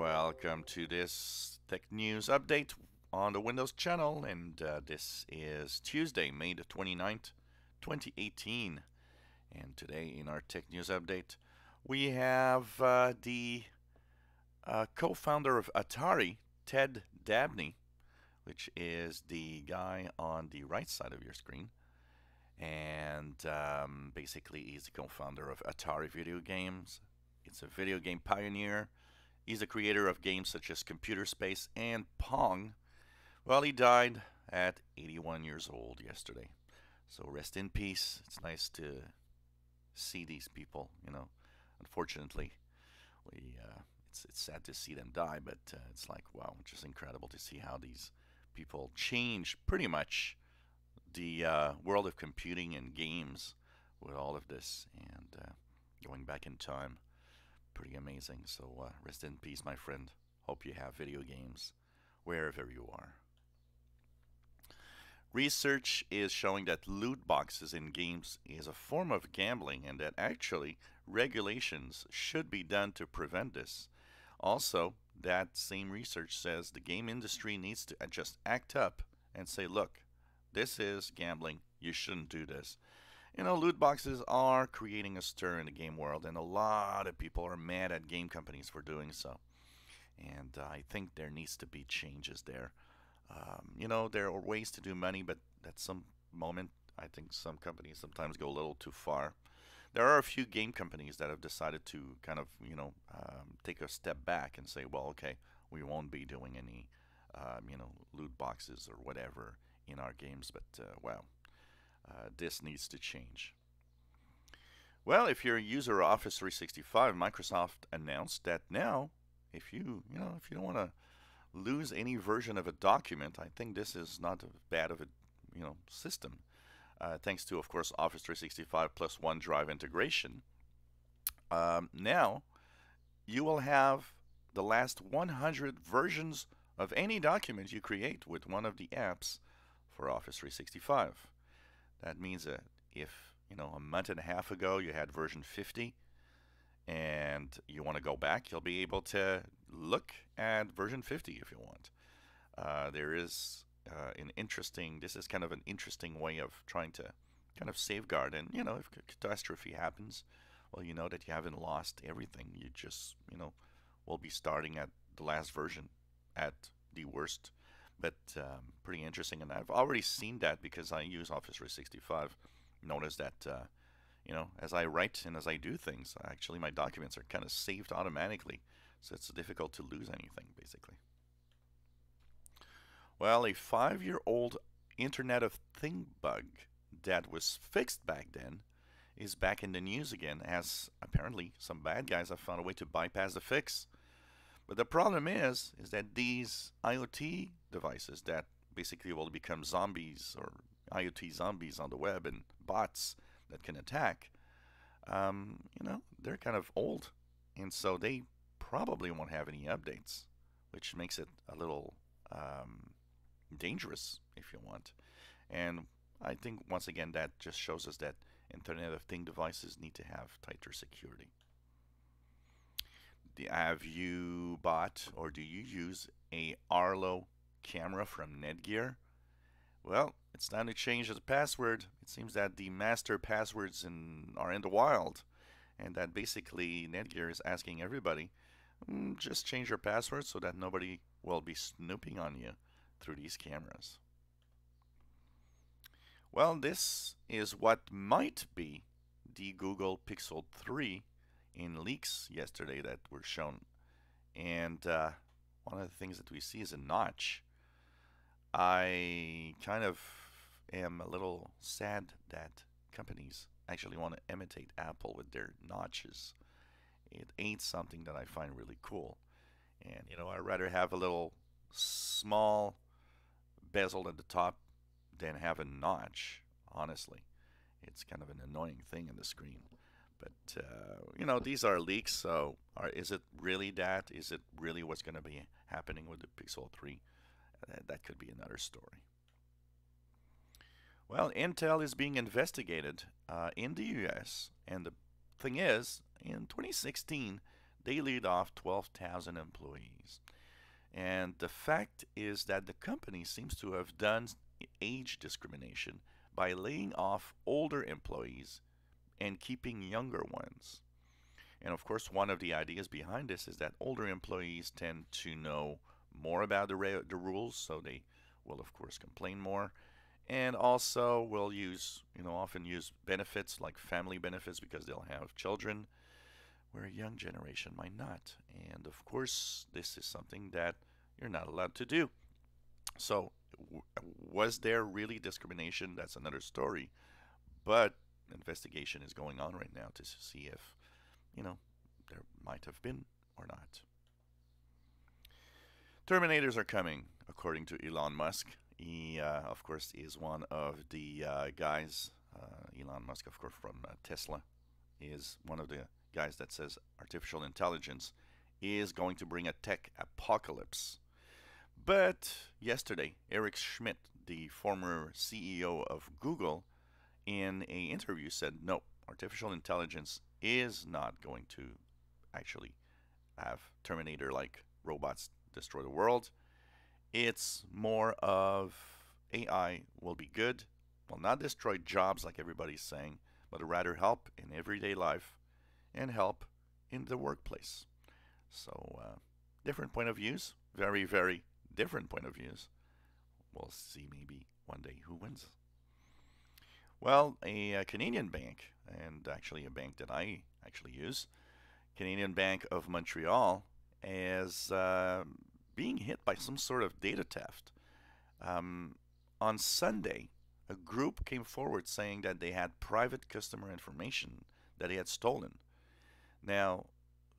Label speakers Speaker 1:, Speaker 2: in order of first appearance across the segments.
Speaker 1: Welcome to this tech news update on the Windows channel, and this is Tuesday, May the 29th, 2018. And today in our tech news update, we have the co-founder of Atari, Ted Dabney, which is the guy on the right side of your screen. And basically, he's the co-founder of Atari Video Games. It's a video game pioneer. He's the creator of games such as Computer Space and Pong. Well, he died at 81 years old yesterday. So rest in peace. It's nice to see these people, Unfortunately, it's sad to see them die, but it's like, wow, just incredible to see how these people change pretty much the world of computing and games with all of this and going back in time. Pretty amazing. So rest in peace, my friend. Hope you have video games wherever you are. Research is showing that loot boxes in games is a form of gambling and that actually regulations should be done to prevent this. Also, that same research says the game industry needs to just act up and say, look, this is gambling. You shouldn't do this. Loot boxes are creating a stir in the game world, and a lot of people are mad at game companies for doing so. And I think there needs to be changes there. There are ways to do money, but at some moment, I think some companies sometimes go a little too far. There are a few game companies that have decided to kind of, take a step back and say, well, okay, we won't be doing any, loot boxes or whatever in our games, but, wow. This needs to change. Well, if you're a user of Office 365, Microsoft announced that now, if you don't want to lose any version of a document, I think this is not as bad of a, system. Thanks to, of course, Office 365 plus OneDrive integration. Now, you will have the last 100 versions of any document you create with one of the apps for Office 365. That means that if, a month and a half ago you had version 50 and you want to go back, you'll be able to look at version 50 if you want. There is this is kind of an interesting way of trying to kind of safeguard. And, if a catastrophe happens, well, you know that you haven't lost everything. You just, will be starting at the last version at the worst. But pretty interesting, and I've already seen that because I use Office 365. Notice that, as I write and as I do things, actually my documents are kind of saved automatically, so it's difficult to lose anything, basically. Well, a 5-year-old Internet of Things bug that was fixed back then is back in the news again, as apparently some bad guys have found a way to bypass the fix. But the problem is that these IoT devices that basically will become zombies or IoT zombies on the web and bots that can attack, they're kind of old. And so they probably won't have any updates, which makes it a little dangerous, if you want. And I think, once again, that just shows us that Internet of Things devices need to have tighter security. Have you bought or do you use a Arlo camera from Ned Gear? Well, it's time to change the password. It seems that the master passwords are in the wild, and that basically Ned Gear is asking everybody, just change your password so that nobody will be snooping on you through these cameras. Well, this is what might be the Google Pixel 3 in leaks yesterday that were shown, and one of the things that we see is a notch. I kind of am a little sad that companies actually want to imitate Apple with their notches. It ain't something that I find really cool, and I'd rather have a little small bezel at the top than have a notch. Honestly, it's kind of an annoying thing in the screen. But, these are leaks, so is it really that? Is it really what's going to be happening with the Pixel 3? That could be another story. Well, Intel is being investigated in the US, and the thing is, in 2016, they laid off 12,000 employees. And the fact is that the company seems to have done age discrimination by laying off older employees and keeping younger ones. And of course, one of the ideas behind this is that older employees tend to know more about the rules, so they will, of course, complain more. And also will use, often use benefits like family benefits because they'll have children, where a young generation might not. And of course, this is something that you're not allowed to do. So, was there really discrimination? That's another story. But investigation is going on right now to see if, you know, there might have been or not. Terminators are coming, according to Elon Musk. He, of course, is one of the guys. Elon Musk, of course, from Tesla, is one of the guys that says artificial intelligence is going to bring a tech apocalypse. But yesterday, Eric Schmidt, the former CEO of Google, in an interview said no, artificial intelligence is not going to actually have Terminator like robots destroy the world. It's more of AI will be good, will not destroy jobs like everybody's saying, but rather help in everyday life and help in the workplace. So, different point of views, very, very different point of views. We'll see maybe one day who wins. Well, a Canadian bank, and actually a bank that I actually use, Canadian Bank of Montreal, is being hit by some sort of data theft. On Sunday, a group came forward saying that they had private customer information that they had stolen. Now,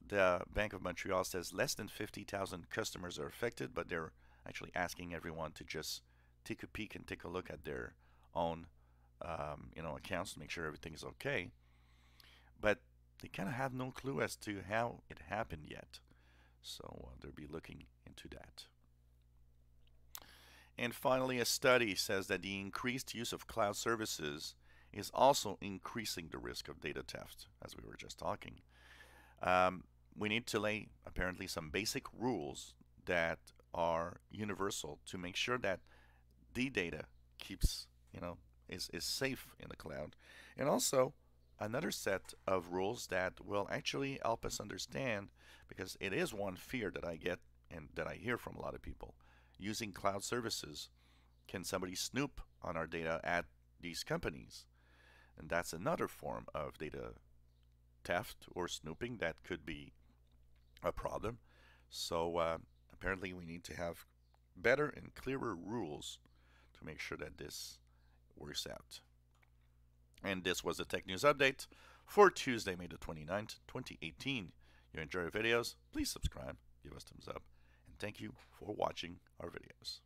Speaker 1: the Bank of Montreal says less than 50,000 customers are affected, but they're actually asking everyone to just take a peek and take a look at their own, accounts to make sure everything is okay. But they kind of have no clue as to how it happened yet. So they'll be looking into that. And finally, a study says that the increased use of cloud services is also increasing the risk of data theft, as we were just talking. We need to lay apparently some basic rules that are universal to make sure that the data keeps, is safe in the cloud. And also another set of rules that will actually help us understand, because it is one fear that I get and that I hear from a lot of people. Using cloud services, can somebody snoop on our data at these companies? And that's another form of data theft or snooping that could be a problem. So apparently we need to have better and clearer rules to make sure that this works out. And this was the Tech News Update for Tuesday, May the 29th, 2018. You enjoy our videos, please subscribe, give us thumbs up, and thank you for watching our videos.